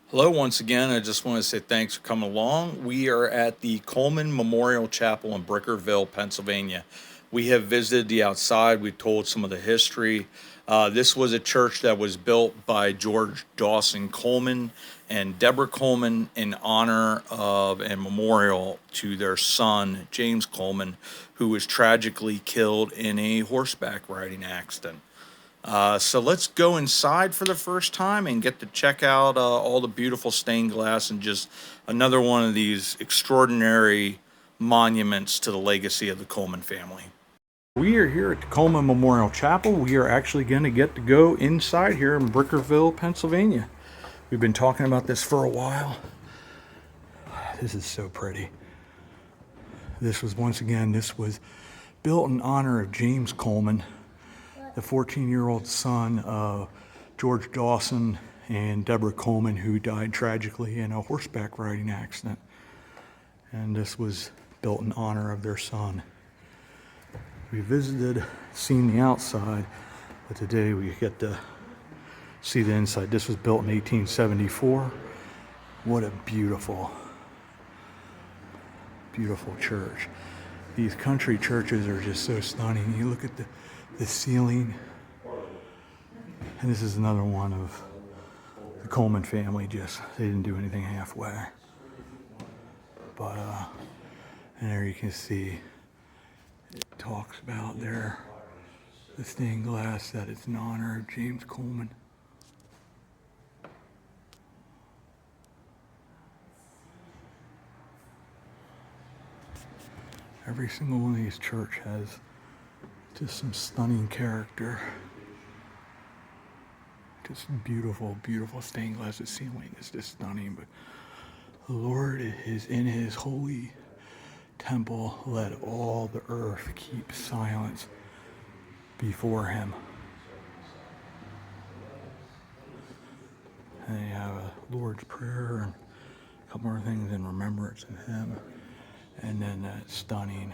Hello, once again. I just want to say thanks for coming along. We are at the Coleman Memorial Chapel in Brickerville, Pennsylvania. We have visited the outside. We've told some of the history. This was a church that was built by George Dawson Coleman and Deborah Coleman in honor of and memorial to their son, James Coleman, who was tragically killed in a horseback riding accident. So let's go inside for the first time and get to check out all the beautiful stained glass and just another one of these extraordinary monuments to the legacy of the Coleman family. We are here at the Coleman Memorial Chapel. We are actually going to get to go inside here in Brickerville, Pennsylvania. We've been talking about this for a while. This is so pretty. This was built in honor of James Coleman, the 14-year-old son of George Dawson and Deborah Coleman, who died tragically in a horseback riding accident. And this was built in honor of their son. We visited, seen the outside, but today we get to see the inside. This was built in 1874. What a beautiful, beautiful church. These country churches are just so stunning. You look at the ceiling, and this is another one of the Coleman family. They didn't do anything halfway. But and there you can see it talks about there the stained glass that it's in honor of James Coleman. Every single one of these churches has just some stunning character. Just beautiful, beautiful stained glass. The ceiling is just stunning, but the Lord is in his holy temple. Let all the earth keep silence before him. And you have a Lord's Prayer and a couple more things in remembrance of him. And then that stunning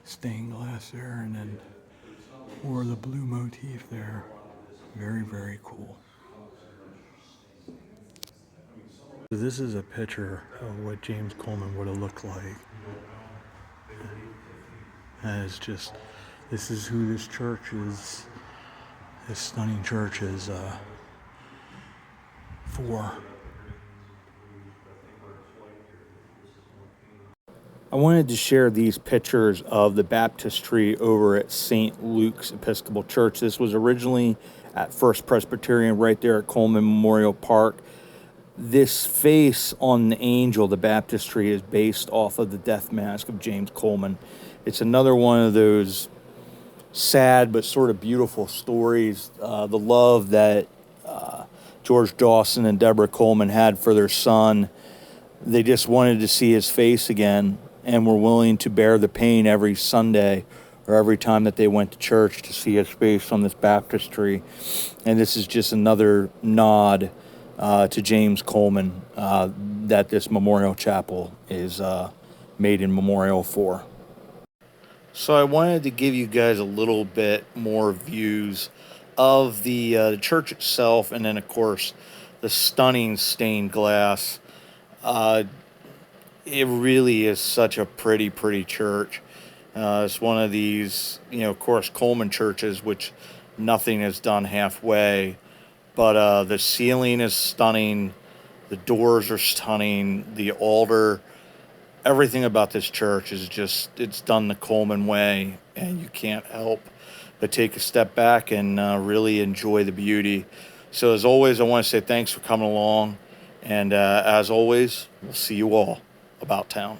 stained glass there, and then more of the blue motif there. Very, very cool. So this is a picture of what James Coleman would have looked like. And this is who this church is, this stunning church is for. I wanted to share these pictures of the baptistry over at St. Luke's Episcopal Church. This was originally at First Presbyterian right there at Coleman Memorial Park. This face on the angel, the baptistry, is based off of the death mask of James Coleman. It's another one of those sad but sort of beautiful stories. The love that George Dawson and Deborah Coleman had for their son. They just wanted to see his face again, and were willing to bear the pain every Sunday or every time that they went to church to see his face on this baptistry. And this is just another nod to James Coleman that this memorial chapel is made in memorial for. So I wanted to give you guys a little bit more views of the church itself, and then, of course, the stunning stained glass. It really is such a pretty, pretty church. It's one of these, of course, Coleman churches, which nothing is done halfway. But the ceiling is stunning. The doors are stunning. The altar, everything about this church is it's done the Coleman way. And you can't help but take a step back and really enjoy the beauty. So as always, I want to say thanks for coming along. And as always, we'll see you all about town.